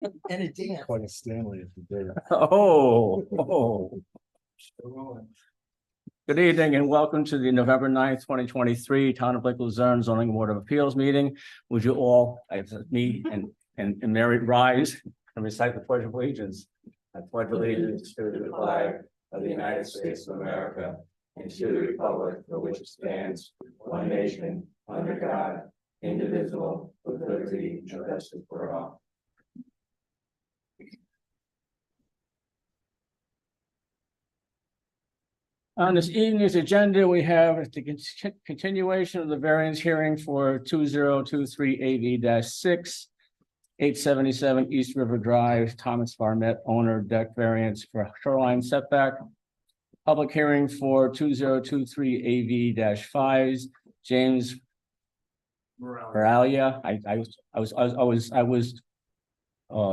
And it did. Quite a Stanley if you did. Oh. Good evening and welcome to the November 9th, 2023 Town of Lake Luzerne Zoning Board of Appeals meeting. Would you all, me and Mary, rise and recite the Pledge of Allegiance? I pledge allegiance to the flag of the United States of America and to the republic for which it stands, one nation, under God, indivisible, with liberty and justice for all. On this evening's agenda, we have the continuation of the variance hearing for 2023 AV-6, 877 East River Drive, Thomas Barnett, owner, deck variance for shoreline setback. Public hearing for 2023 AV-5, James Moralia. I was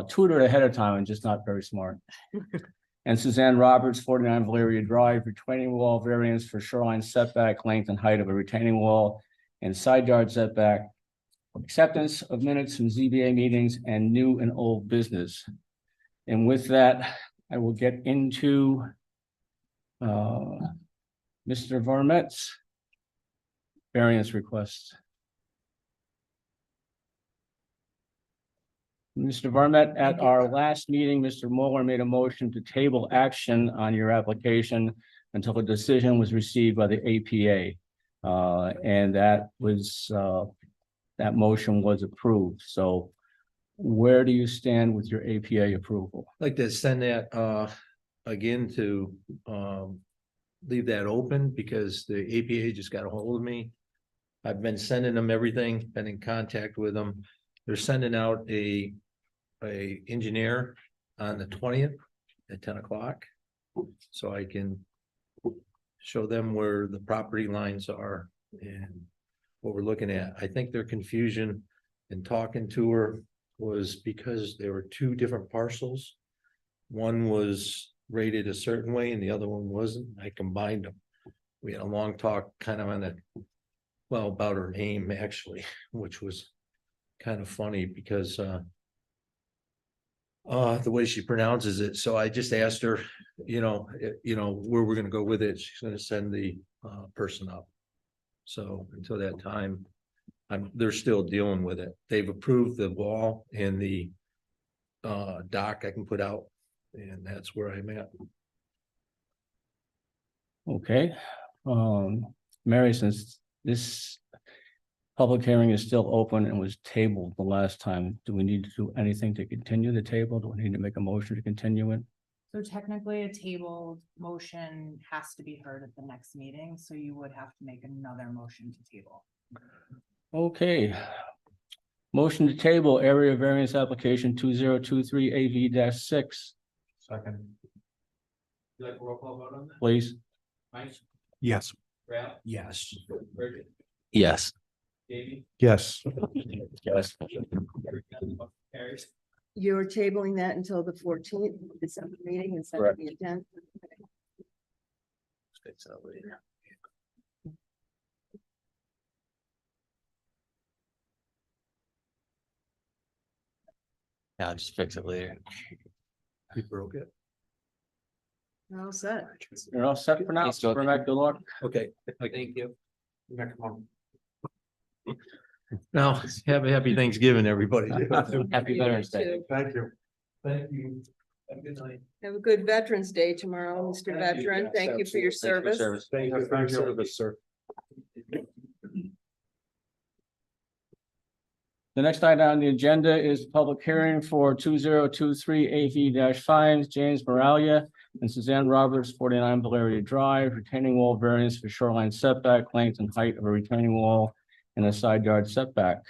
tutored ahead of time and just not very smart. And Suzanne Roberts, 49 Valeria Drive, retaining wall variance for shoreline setback, length and height of a retaining wall and side yard setback. Acceptance of minutes from ZBA meetings and new and old business. And with that, I will get into Mr. Varmet's variance request. Mr. Varmet, at our last meeting, Mr. Mueller made a motion to table action on your application until a decision was received by the APA. And that was, that motion was approved. So where do you stand with your APA approval? I'd like to send that again to leave that open because the APA just got a hold of me. I've been sending them everything, been in contact with them. They're sending out a engineer on the 20th at 10 o'clock. So I can show them where the property lines are and what we're looking at. I think their confusion in talking to her was because there were two different parcels. One was rated a certain way and the other one wasn't. I combined them. We had a long talk kind of on the, well, about her name actually, which was kind of funny because the way she pronounces it. So I just asked her, where we're gonna go with it. She's gonna send the person up. So until that time, they're still dealing with it. They've approved the wall and the dock I can put out, and that's where I'm at. Okay, Mary, since this public hearing is still open and was tabled the last time, do we need to do anything to continue the table? Do we need to make a motion to continue it? So technically a tabled motion has to be heard at the next meeting, so you would have to make another motion to table. Okay. Motion to table area variance application 2023 AV-6. Second. You like a roll call vote on that? Please. Mike, Yes. Ralph, Yes. Bridget, Yes. Davey, Yes. Yes. Harris. You're tabling that until the 14th December meeting instead of the 10th. Yeah, I'll just fix it later. We broke it. All set. You're all set for now. Thanks, George. Bring back the Lord. Okay. Thank you. Now, have a happy Thanksgiving, everybody. Happy Veterans Day. Thank you. Thank you. Have a good night. Have a good Veterans Day tomorrow, Mr. Thank you. Veteran. Thank you for your service. Thank you for your service, sir. The next item on the agenda is public hearing for 2023 AV-5, James Moralia and Suzanne Roberts, 49 Valeria Drive, retaining wall variance for shoreline setback, length and height of a retaining wall and a side yard setback.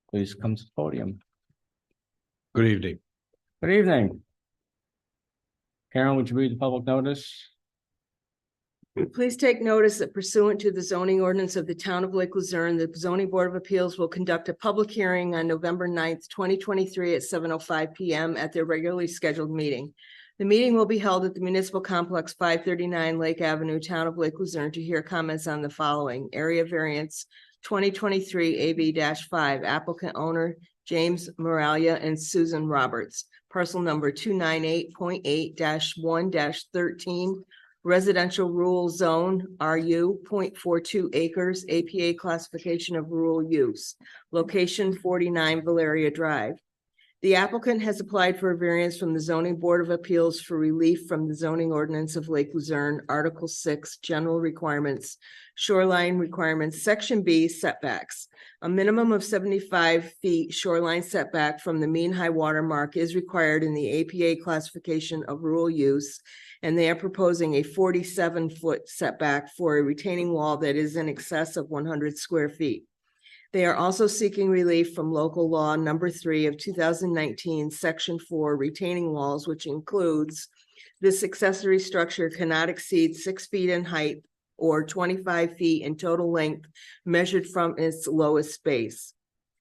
Please come to the podium. Good evening. Good evening. Karen, would you read the public notice? Please take notice that pursuant to the zoning ordinance of the town of Lake Luzerne, the zoning board of appeals will conduct a public hearing on November 9th, 2023 at 7:05 PM at their regularly scheduled meeting. The meeting will be held at the Municipal Complex, 539 Lake Avenue, Town of Lake Luzerne, to hear comments on the following: area variance 2023 AB-5, applicant owner James Moralia and Susan Roberts. Parcel number 298.8-1-13, residential rural zone, RU 0.42 acres, APA classification of rural use. Location 49 Valeria Drive. The applicant has applied for a variance from the Zoning Board of Appeals for relief from the zoning ordinance of Lake Luzerne, Article 6, General Requirements, Shoreline Requirements, Section B, Setbacks. A minimum of 75 feet shoreline setback from the mean high water mark is required in the APA classification of rural use, and they are proposing a 47-foot setback for a retaining wall that is in excess of 100 square feet. They are also seeking relief from local law number 3 of 2019, section 4, retaining walls, which includes this accessory structure cannot exceed 6 feet in height or 25 feet in total length measured from its lowest base.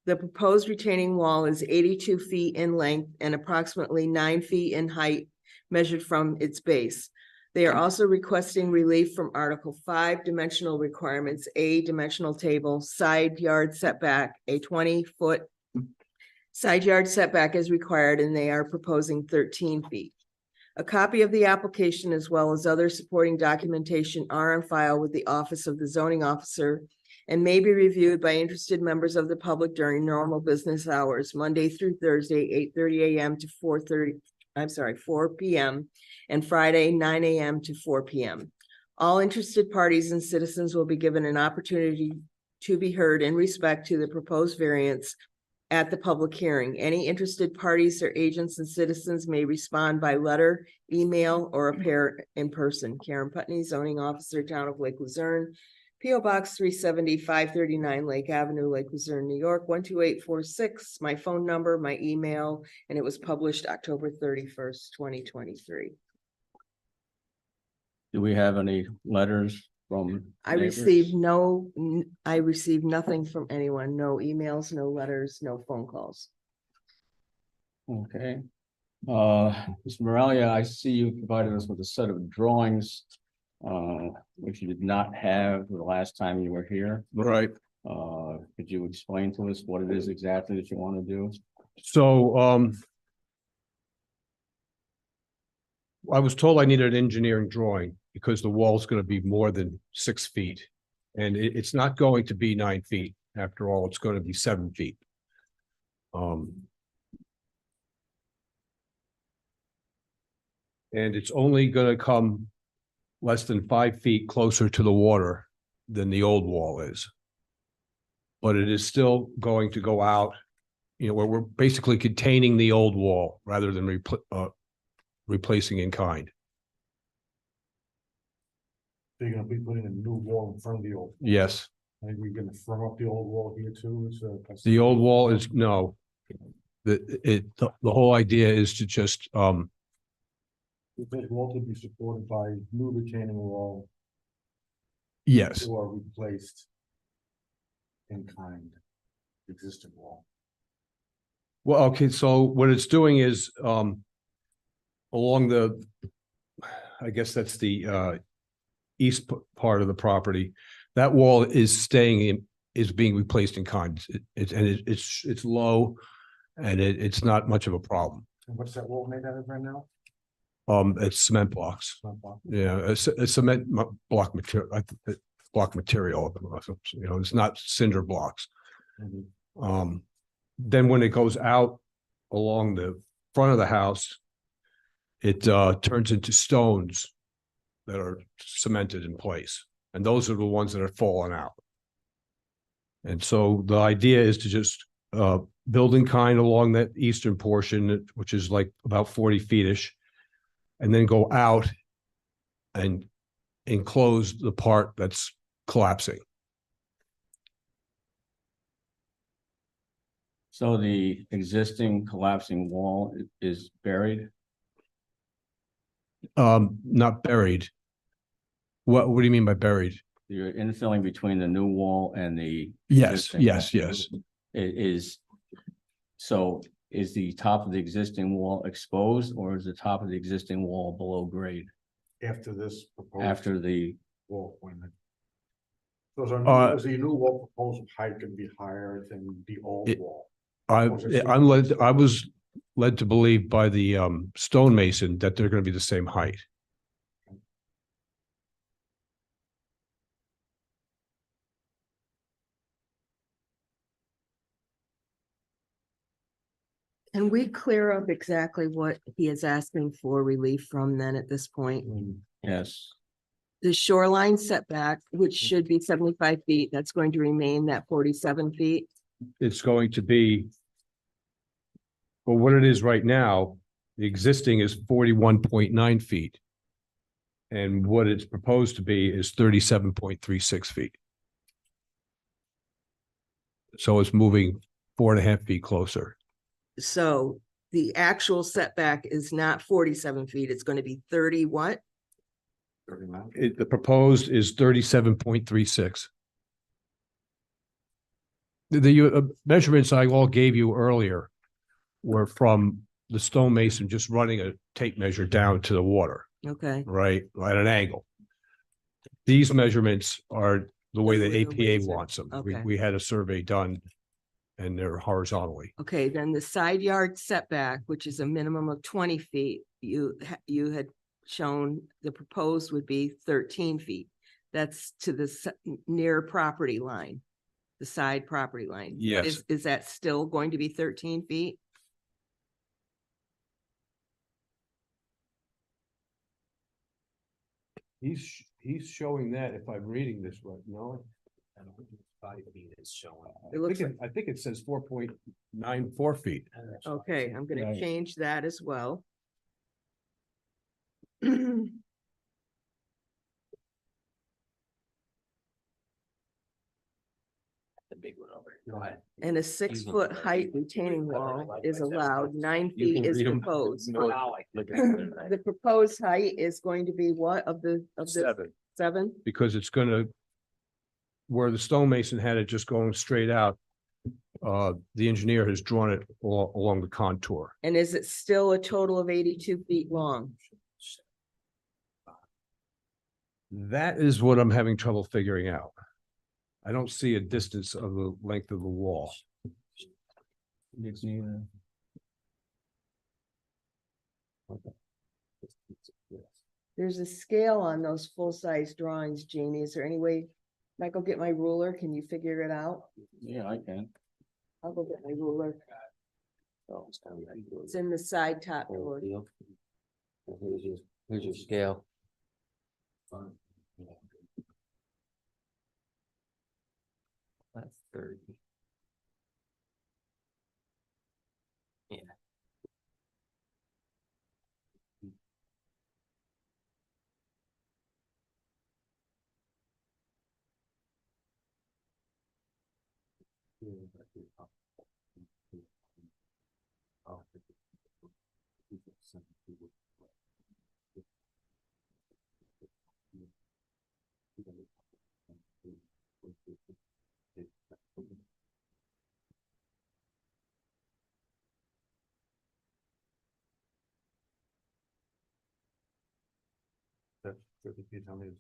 The proposed retaining wall is 82 feet in length and approximately 9 feet in height measured from its base. They are also requesting relief from Article 5 dimensional requirements, a dimensional table, side yard setback, a 20-foot side yard setback is required, and they are proposing 13 feet. A copy of the application as well as other supporting documentation are on file with the Office of the Zoning Officer and may be reviewed by interested members of the public during normal business hours, Monday through Thursday, 8:30 a.m. to 4 p.m. and Friday, 9 a.m. to 4 p.m. All interested parties and citizens will be given an opportunity to be heard in respect to the proposed variance at the public hearing. Any interested parties or agents and citizens may respond by letter, email, or appear in person. Karen Putney, Zoning Officer, Town of Lake Luzerne, P.O. Box 370, 539 Lake Avenue, Lake Luzerne, New York, 12846. My phone number, my email, and it was published October 31st, 2023. Do we have any letters from? I neighbors? I received nothing from anyone, no emails, no letters, no phone calls. Okay. Mr. Morelia, I see you provided us with a set of drawings, which you did not have the last time you were here. Right. Could you explain to us what it is exactly that you want to do? So, I was told I needed an engineering drawing because the wall's going to be more than 6 feet. And it's not going to be 9 feet. After all, it's going to be 7 feet. And it's only going to come less than 5 feet closer to the water than the old wall is. But it is still going to go out, where we're basically containing the old wall rather than replacing in kind. They're gonna be putting a new wall in front of the old. Yes, Are we gonna firm up the old wall here too? the old wall is, no. The whole idea is to just, This wall to be supported by new retaining wall yes, or replaced in kind, existing wall. well, okay, so what it's doing is, along the, I guess that's the, east part of the property, that wall is is being replaced in kind. It's low and it's not much of a problem. And what's that wall made out of right now? It's cement blocks. It's not block. Yeah, a cement block material, block material, it's not cinder blocks. Mhm. Then when it goes out along the front of the house, it turns into stones that are cemented in place. And those are the ones that are falling out. And so the idea is to just build in kind along that eastern portion, which is like about 40 feet-ish, and then go out and enclose the part that's collapsing. So the existing collapsing wall is buried? Not buried. What do you mean by buried? You're infilling between the new wall and the. Yes, existing yes, wall. yes. Is the top of the existing wall exposed, or is the top of the existing wall below grade After this proposed after the? wall appointment. So is Uh, the new wall proposed height gonna be higher than the old it- wall? I was led to believe by the stonemason that they're gonna be the same height. Can we clear up exactly what he is asking for relief from then at this point? Yes, The shoreline setback, which should be 75 feet, that's going to remain that 47 feet. It's going to be. Well, what it is right now, the existing is 41.9 feet. And what it's proposed to be is 37.36 feet. So it's moving 4.5 feet closer. So the actual setback is not 47 feet, it's going to be 30 what? The proposed is 37.36. The measurements I all gave you earlier were from the stonemason just running a tape measure down to the water, Okay, right, at an angle. These measurements are the way The the way the APA laser. wants them. Okay. We had a survey done and they're horizontally. okay, then the side yard setback, which is a minimum of 20 feet, you had shown the proposed would be 13 feet. That's to the near property line, the side property line. Yes. Is that still going to be 13 feet? He's showing that if I'm reading this right, no? 5 feet is showing. It looks like, I think it says 4.94 feet. okay, I'm gonna Right. change that as well. The big one over. Go ahead. And a 6-foot height retaining wall is allowed, 9 You feet can is read 'em. proposed. Now I look at it. The proposed height is going to be what of the 7? Because it's gonna, where the stonemason had it just going straight out, the engineer has drawn it along the contour. And is it still a total of 82 feet long? That is what I'm having trouble figuring out. I don't see a distance of the length of the wall. it's neither. There's a scale on those full-size drawings, Jeannie. Is there any way, Michael, get my ruler? Can you figure it out? Yeah, I can. I'll go get my ruler. It's in the side top drawer. Here's your scale. That's 30. Yeah. That's 30 feet, how many?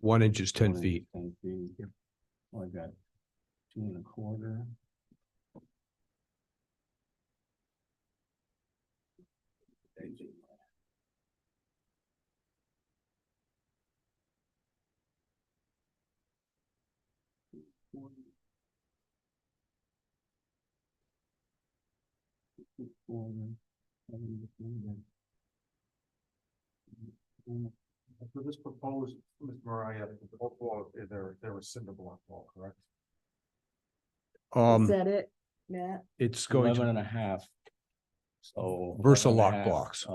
1 inch is 10 1 inch, feet. 10 feet. Oh, I got 2 1/4. For this proposed, Ms. Mariah, both walls, they're a cinder block wall, correct? Is that it, Matt? It's going 11 to, and a half. So. Versa 11 and a lock half, blocks.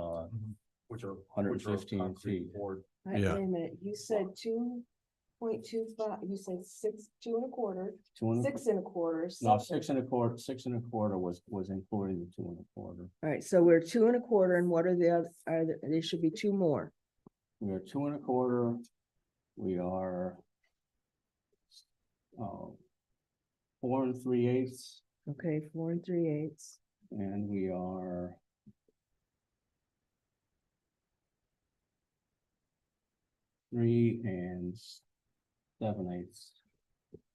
Which are. 115 concrete feet. board. Yeah. Wait a minute, you said 2.25, you said 2 1/4, 2 and 6 1/4. No, something. 6 1/4, 6 1/4 was including the 2 1/4. All right, so we're 2 1/4, and what are the other, there should be 2 more. We are 2 1/4. We are 4 3/8, Okay, 4 3/8. and we are 3 7/8.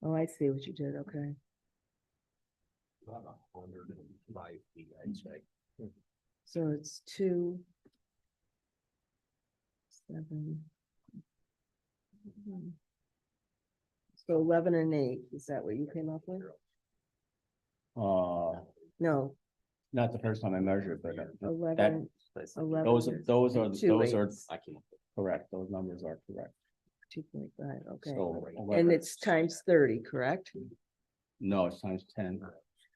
Oh, I see what you did, okay. About 105 feet, I'd say. So it's 2, 7. So 11 and 8, is that what you came up with? No, No, the first time I measured, but 11, Place. 11. those are, Two those are eighths. correct. Those numbers are correct. 2.5, okay. So And 11 it's times 30, correct? No, it's times 10.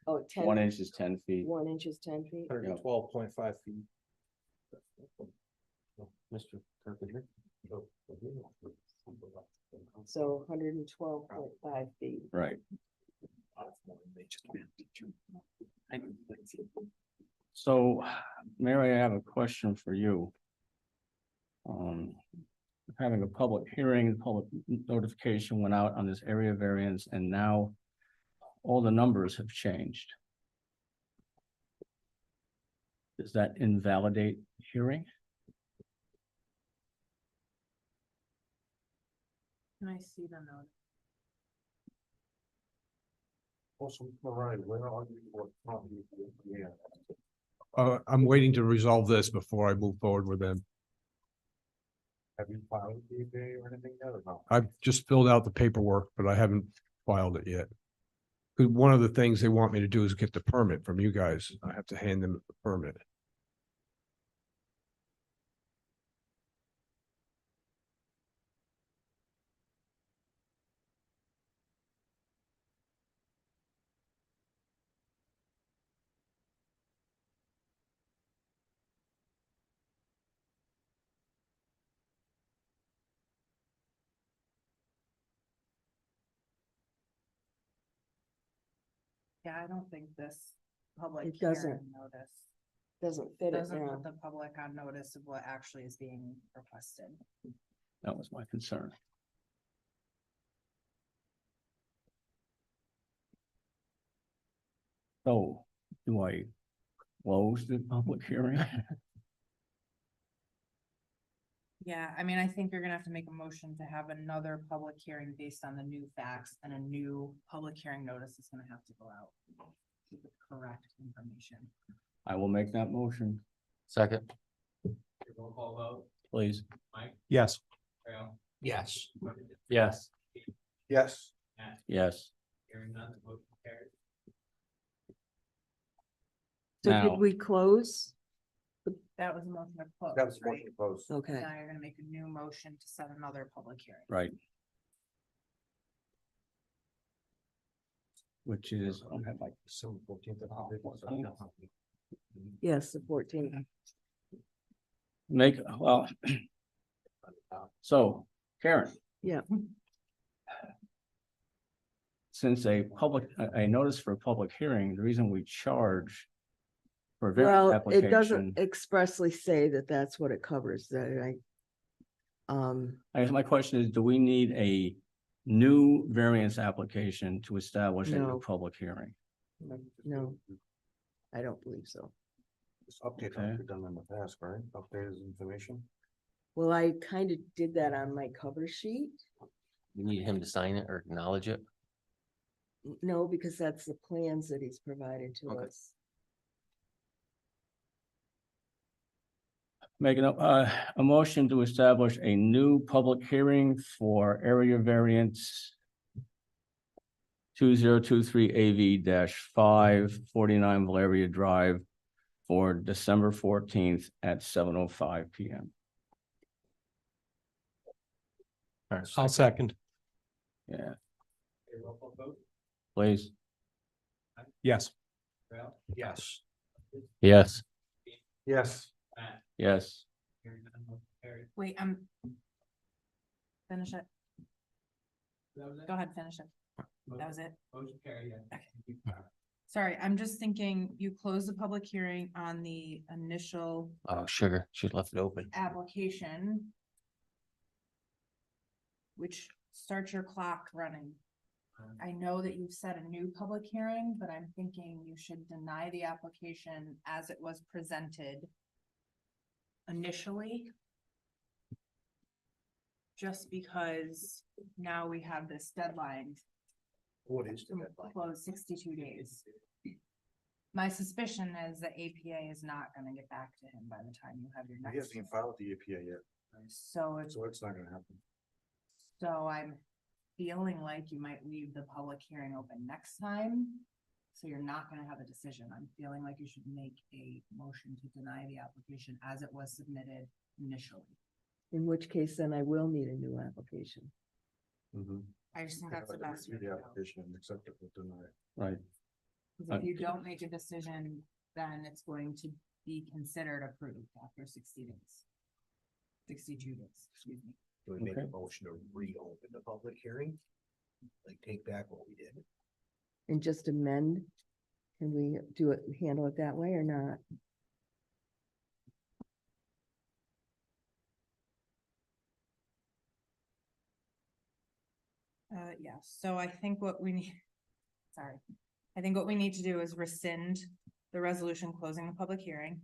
Oh, 10. 1 inch is 10 feet. 1 inch is 10 feet? 112.5 feet. Mr. Carpenter. So 112.5 feet. Right. So, Mary, I have a question for you. Having a public hearing, public notification went out on this area variance, and now all the numbers have changed. Does that invalidate hearing? Can I see the note? Also, Mariah, where are you? What property? Yeah. I'm waiting to resolve this before I move forward with them. Have you filed the EPA or anything yet or no? I've just filled out the paperwork, but I haven't filed it yet. 'Cause one of the things they want me to do is get the permit from you guys. I have to hand them the permit. Yeah, I don't think this public It doesn't. hearing notice Doesn't fit it doesn't now. put the public on notice of what actually is being requested. That was my concern. So, do I close the public hearing? Yeah, I mean, I think you're gonna have to make a motion to have another public hearing based on the new facts, and a new public hearing notice is gonna have to go out with the correct information. I will make that motion, Second. please. Yes. Yes. Yes. Yes. Yes. So Now- did we close? That was a motion to close, That was right? motion closed. Okay, Now you're gonna make a new motion to set another public hearing. Right. Which is, I don't have my. December 14th. yes, the 14th. Make, well. So, Karen. Yeah. Since a notice for a public hearing, the reason we charge for a Well, variance it application. doesn't expressly say that that's what it covers, that I guess my question is, do we need a new variance application to establish a new No. public hearing? no, I don't believe so. This update Okay. I've done in the past, right? Updated information. Well, I kind of did that on my cover sheet. You need him to sign it or acknowledge it. No, because that's the plans that he's provided to Okay. us. Making a motion to establish a new public hearing for area variance 2023 AV 549 Valeria Drive for December 14th at 7:05 PM. I'll second. Yeah. Please. Yes. Yes. Yes. Yes. Yes. Wait, finish it. Go ahead, finish it. That was it? Okay. Sorry, I'm just thinking, you closed the public hearing on the initial Oh, sugar. Should left it open. application, which starts your clock running. I know that you've set a new public hearing, but I'm thinking you should deny the application as it was presented initially. Just because now we have this deadline What is the to deadline? close 62 days. My suspicion is the APA is not gonna get back to him by the time you have your He next. hasn't even filed the EPA yet, So it's, so it's not gonna happen. so I'm feeling like you might leave the public hearing open next time. So you're not gonna have a decision. I'm feeling like you should make a motion to deny the application as it was submitted initially. In which case, then I will need a new application. I just think that's the best way Review to the go. application and accept it or deny it. Right. 'Cause if you don't make a decision, then it's going to be considered approved after 60 days. 62 days, excuse me. Do we make a Okay. motion to reopen the public hearing? Like take back what we did? And just amend? Can we do it, handle it that way or not? Yeah, so I think what we need, sorry. I think what we need to do is rescind the resolution closing the public hearing.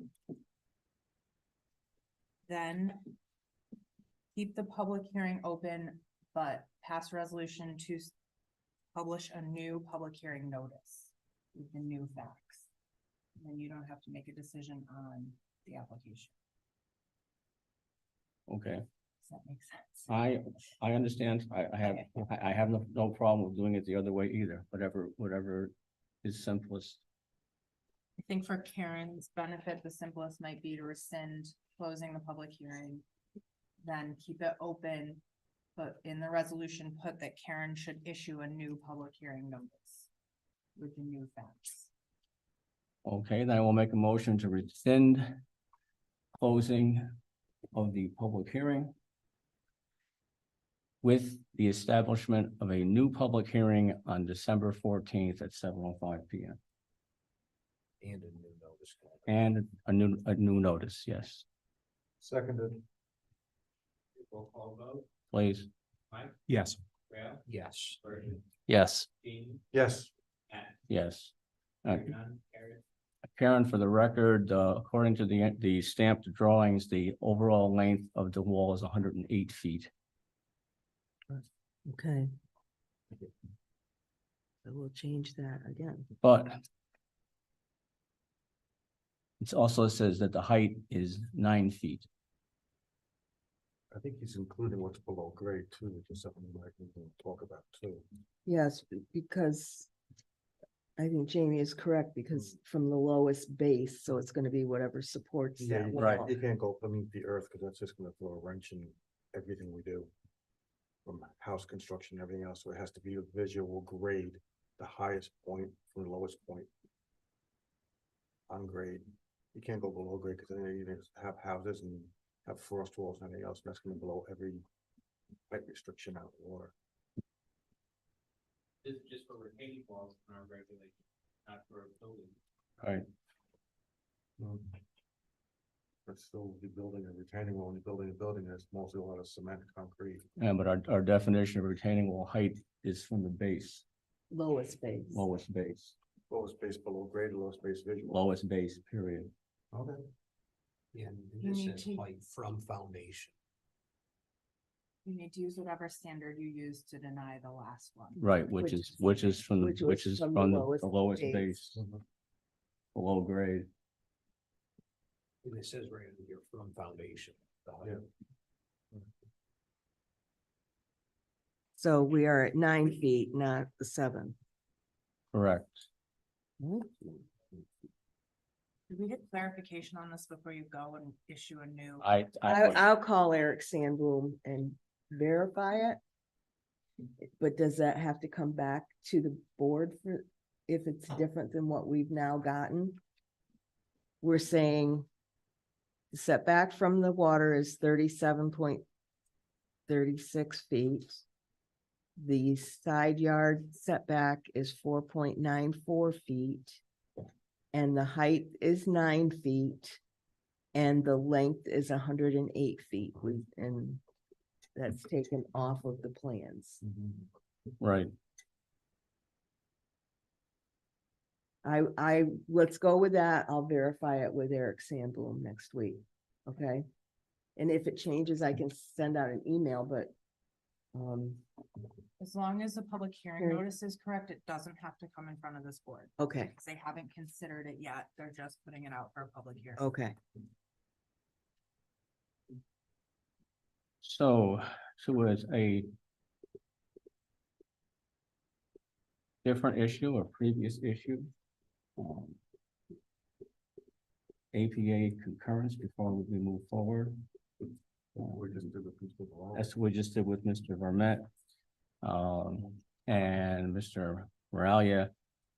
Then keep the public hearing open, but pass resolution to publish a new public hearing notice with the new facts. Then you don't have to make a decision on the application. Okay. Does that make sense? I understand. I have no problem with doing it the other way either, whatever is simplest. I think for Karen's benefit, the simplest might be to rescind closing the public hearing. Then keep it open, but in the resolution, put that Karen should issue a new public hearing notice with the new facts. Okay, then I will make a motion to rescind closing of the public hearing with the establishment of a new public hearing on December 14th at 7:05 PM. And a new notice. And a new notice, yes, Seconded. Roll call vote. please. Yes. Yes. Yes. Yes. Yes. Karen, for the record, according to the stamped drawings, the overall length of the wall is 108 feet. Okay. So we'll change that again. But it also says that the height is 9 feet. I think he's including what's below grade too, which is something we might need to talk about too. Yes, because I think Jamie is correct because from the lowest base, so it's gonna be whatever supports Yeah, that right. wall. You can't go beneath the earth because that's just gonna throw a wrench in everything we do. From house construction, and everything else, so it has to be a visual grade, the highest point from the lowest point. On grade, you can't go below grade because then you just have houses and have frost walls and everything else, that's gonna blow every height restriction out of the water. This is just for retaining walls in our regulation, not for building. Right. But still be building a retaining wall, when you're building a building, there's mostly a lot of cement, concrete. Yeah, but our definition of retaining wall height is from the base, Lowest base. lowest base, Lowest base below grade, lowest base visual. lowest base, period. Okay. And You this need is to- height from foundation. You need to use whatever standard you use to deny the last one. Right, which is from, Which was from the lowest base. base, below grade. And it says right in here from foundation. the height. Yeah. So we are at 9 feet, not the 7. Correct. Did we get clarification on this before you go and issue a new? I'll call Eric Sandblum and verify it. But does that have to come back to the board for, if it's different than what we've now gotten? We're saying the setback from the water is 37.36 feet. The side yard setback is 4.94 feet. And the height is 9 feet. And the length is 108 feet, and that's taken off of the plans. Right, Let's go with that. I'll verify it with Eric Sandblum next week, okay? And if it changes, I can send out an email, but As long as the public hearing Hearing. notice is correct, it doesn't have to come in front of this board. Okay, Because they haven't considered it yet. They're just putting it out for a public hearing. okay. So it's a different issue or previous issue. APA concurrence before we move forward. We just did the principal law. That's what we just did with Mr. Vermet. And Mr. Moralia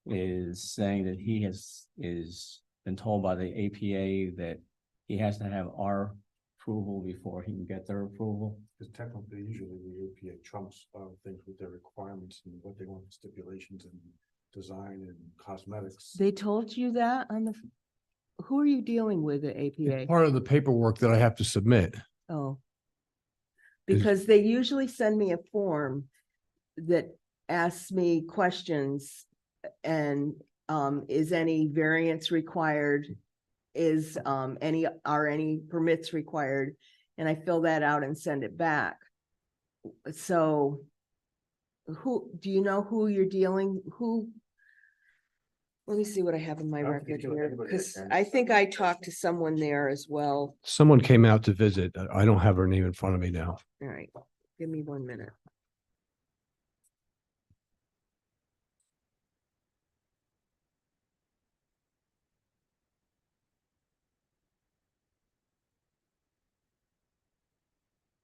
is saying that is been told by the APA that he has to have our approval before he can get their approval. Because technically, usually the APA trumps things with their requirements and what they want, stipulations and design and cosmetics. They told you that on the, who are you dealing with at APA? Part of the paperwork that I have to submit. Oh. Is- Because they usually send me a form that asks me questions and is any variance required? Are any permits required? And I fill that out and send it back. So do you know who you're let me see what I have in my I don't think record you do here, anybody because that can. I think I talked to someone there as well. Someone came out to visit. I don't have her name in front of me now. All right, give me 1 minute.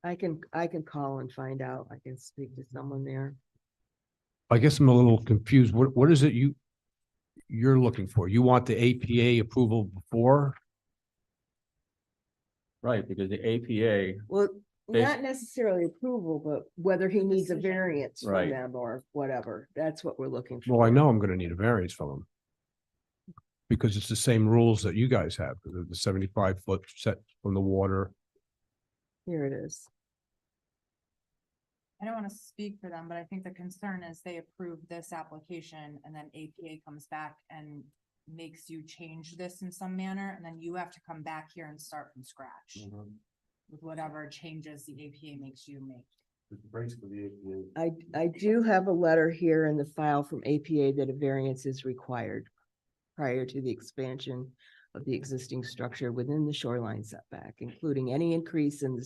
I can call and find out. I can speak to someone there. I guess I'm a little confused. What is it you're looking for? You want the APA approval before? Right, because the APA, Well, Basi- not necessarily approval, but whether he needs a Decision. variance from Right. them or whatever. That's what we're looking for. Well, I know I'm gonna need a variance from them. Because it's the same rules that you guys have, the 75-foot set from the water. Here it is. I don't want to speak for them, but I think the concern is they approve this application and then APA comes back and makes you change this in some manner, and then you have to come back here and start from scratch with whatever changes the APA makes you make. It's basically the APA. I do have a letter here in the file from APA that a variance is required prior to the expansion of the existing structure within the shoreline setback, including any increase in the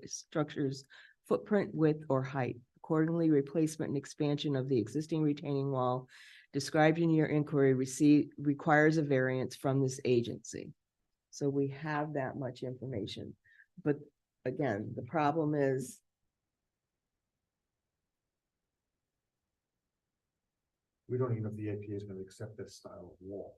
structure's footprint, width, or height. Accordingly, replacement and expansion of the existing retaining wall described in your inquiry requires a variance from this agency. So we have that much information. But again, the problem is We don't even know if the APA is gonna accept this style of wall.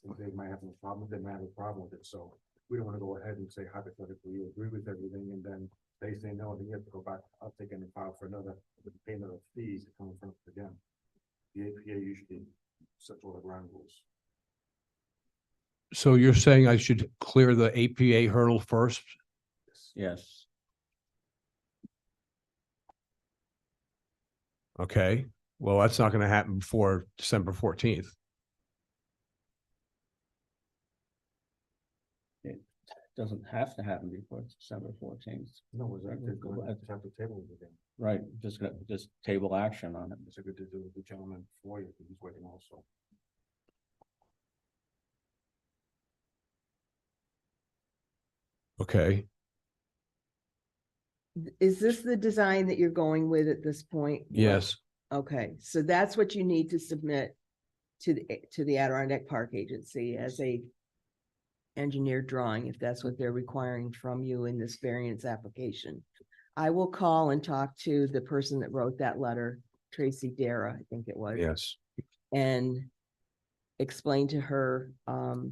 So they might have a problem, they might have a problem with it, so we don't wanna go ahead and say hypothetically, you agree with everything, and then they say no, then you have to go back, I'll take any file for another, with payment of fees to come in front of it again. The APA usually sets all the ground rules. So you're saying I should clear the APA hurdle first? yes. Okay, well, that's not gonna happen before December 14th. Doesn't have to happen before December 14th. No, was that, they're going to have to table it again. Right, just table action on it. It's a good to do with the gentleman before you, because he's waiting also. Okay, is this the design that you're going with at this point? yes, Okay, so that's what you need to submit to the Adirondack Park Agency as a engineered drawing, if that's what they're requiring from you in this variance application. I will call and talk to the person that wrote that letter, Tracy Dara, I think it was. yes. And explain to her that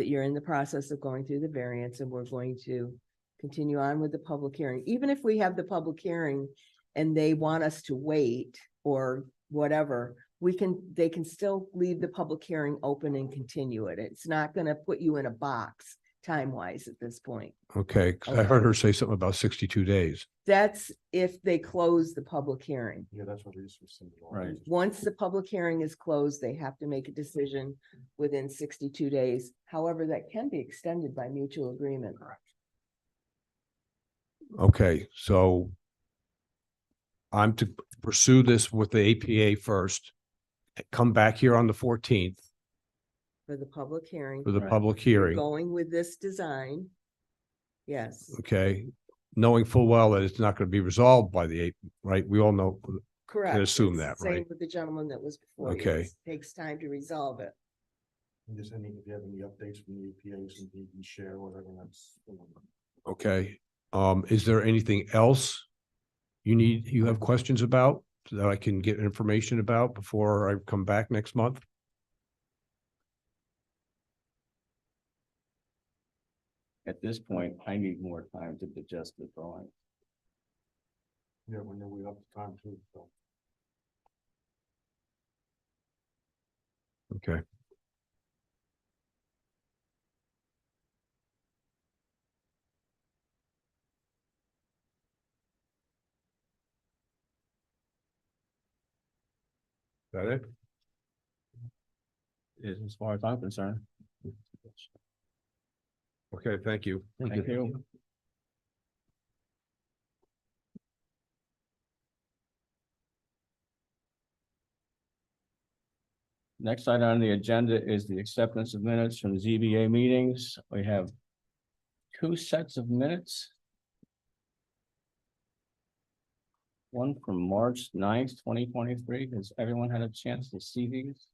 you're in the process of going through the variance and we're going to continue on with the public hearing. Even if we have the public hearing and they want us to wait or whatever, they can still leave the public hearing open and continue it. It's not gonna put you in a box time-wise at this point. Okay, 'cause I heard her say something about 62 days. That's if they close the public hearing. Yeah, that's what we just rescinded. all Right. these. Once the public hearing is closed, they have to make a decision within 62 days. However, that can be extended by mutual agreement. Okay, so I'm to pursue this with the APA first. Come back here on the 14th For the public hearing. for the Right. public You're hearing, going with this design. Yes, okay? Knowing full well that it's not going to be resolved by the 8th, right? We all know, correct. assume It's that, the same right? with the gentleman that was before you. Okay. It takes time to resolve it. And just any, if you have any updates from the EPA, something you can share, whatever, that's. okay? Is there anything else you have questions about that I can get information about before I come back next month? At this point, I need more time to digest the drawing. Yeah, when we have the time to, so. Okay. That it? Is as far as I'm concerned. Okay, thank you. Thank you. Next item on the agenda is the acceptance of minutes from ZBA meetings. We have two sets of minutes. One from March 9th, 2023. Has everyone had a chance to see these?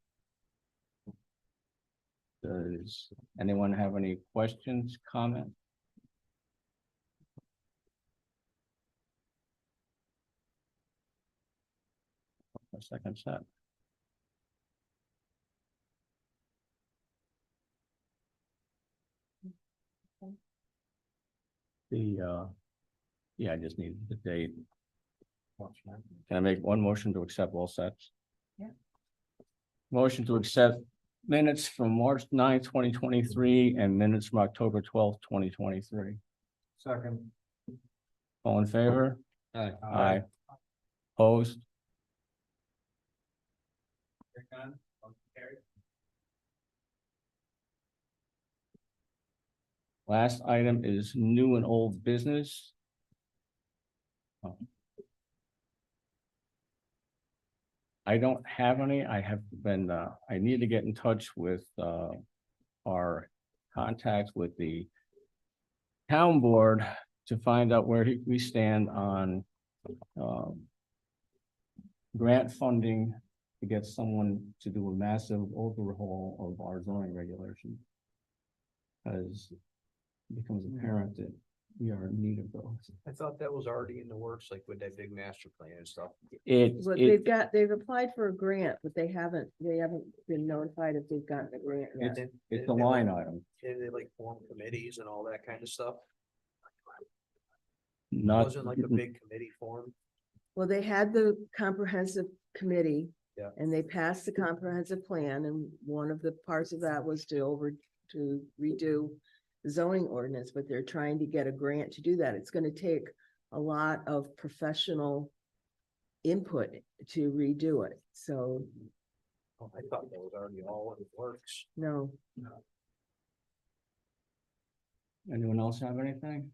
Does anyone have any questions, comments? A second set. Yeah, I just need the date. Can I make one motion to accept all sets? Yeah. Motion to accept minutes from March 9th, 2023, and minutes from October 12th, 2023. Second. All in favor? Aye. Aye. Opposed? Last item is new and old business. I don't have any. I have been, I need to get in touch with, our contacts with the town board to find out where we stand on, grant funding to get someone to do a massive overhaul of our zoning regulations. Because it becomes apparent that we are in need of those. I thought that was already in the works, like with that big master plan and stuff. Well, they've applied for a grant, but they haven't been notified if they've gotten a grant yet. It's a line item, And they like form committees and all that kind of stuff. not. Wasn't like a big committee formed. Well, they had the comprehensive committee. Yeah. And they passed the comprehensive plan, and one of the parts of that was to redo the zoning ordinance, but they're trying to get a grant to do that. It's gonna take a lot of professional input to redo it, so, Oh, I thought that was already all in the works. no. Anyone else have anything?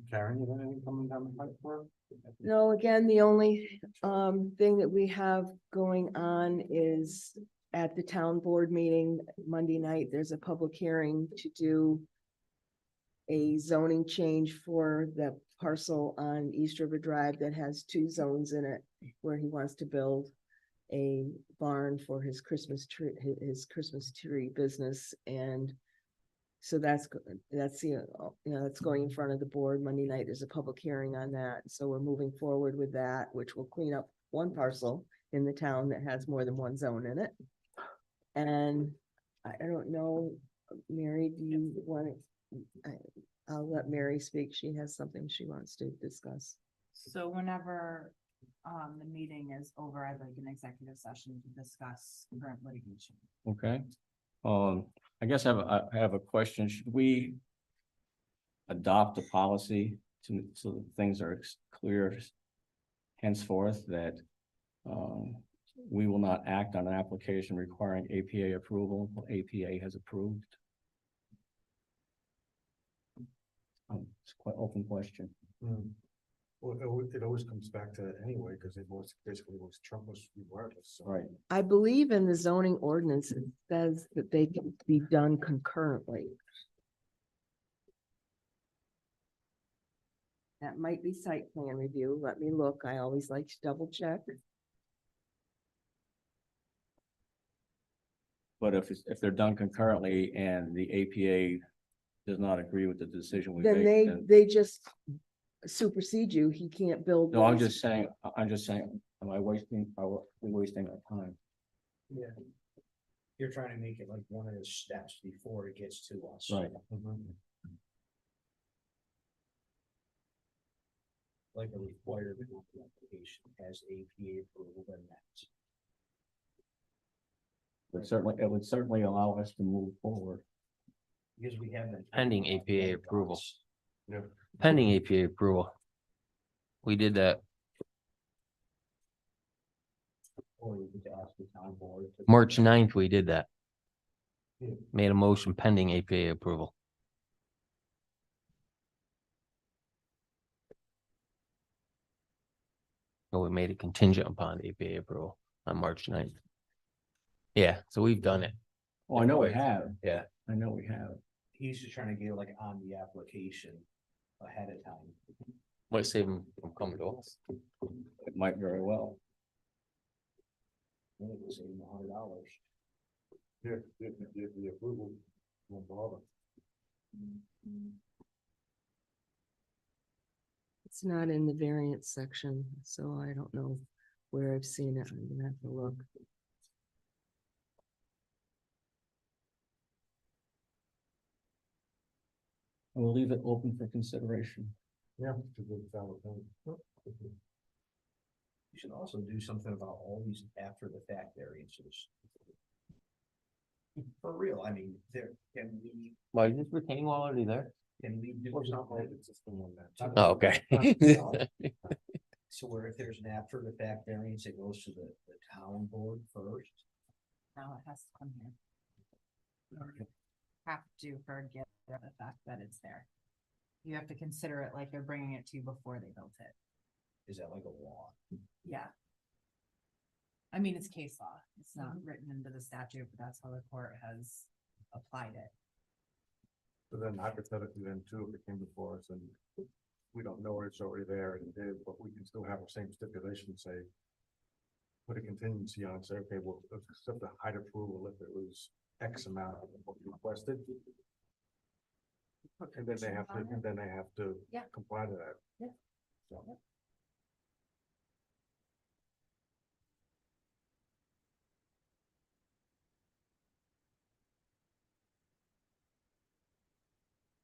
Karen, you have anything coming down the pipe for? No, again, the only thing that we have going on is at the town board meeting Monday night, there's a public hearing to do a zoning change for the parcel on East River Drive that has two zones in it, where he wants to build a barn for his Christmas tree business. And so that's going in front of the board Monday night. There's a public hearing on that. So we're moving forward with that, which will clean up one parcel in the town that has more than one zone in it. And I don't know, Mary, do you want to, I'll let Mary speak. She has something she wants to discuss. So whenever the meeting is over, I'd like an executive session to discuss current litigation. Okay. I guess I have a question. Should we adopt a policy so that things are clear henceforth that we will not act on an application requiring APA approval until APA has approved? It's quite open question. Well, it always comes back to that anyway, because it was basically was Trump's regardless, so. Right. I believe in the zoning ordinance, it says that they can be done concurrently. That might be site plan review. Let me look. I always like to double check. But if they're done concurrently and the APA does not agree with the decision we Then make, they just supersede you. He can't build. no, I'm those. just saying, am I wasting, are we wasting our time? Yeah. You're trying to make it like one of the steps before it gets to us. Right. Like a required application has APA approval and that's. It would certainly allow us to move forward. Because we haven't. Pending APA approval. Yeah. Pending APA approval. We did that Or we could ask the town board. to- March 9th, we did that. Yeah. Made a motion pending APA approval. So we made it contingent upon APA approval on March 9th. Yeah, so we've done it. Oh, I know we have. Yeah. I know we have. He's just trying to get it like on the application ahead of time. Might save them from coming to us. It might very well. Then it was $100. Yeah, the approval, won't bother. It's not in the variance section, so I don't know where I've seen it. I'm gonna have to look. And we'll leave it open for consideration. Yeah. it's a good valid point. You should also do something about all these after the fact variances. For real, I mean, can Why is this retaining wall already there? we do Well, it's not like something? it's just the one that- Oh, okay. So where if there's an after the fact variance, it goes to the town board first? Now it has to come here. Have to forget the fact that it's there. You have to consider it like they're bringing it to you before they built it. Is that like a law? Yeah. I mean, it's case law. It's not written into the statute, but that's how the court has applied it. But then hypothetically then too, if it came before us and we don't know it's already there and it did, but we can still have the same stipulation, say. Put a contingency on, say, okay, well, accept the height approval if it was X amount of what we requested. And then they have to Yeah. comply to that. Yeah. So.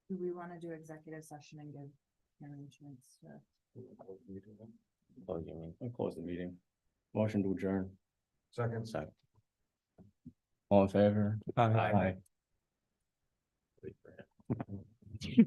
Do we want to do executive session and give arrangements to? Oh, you mean? I'll close the meeting. Motion to adjourn. Second. Second. All in favor? Aye. Aye.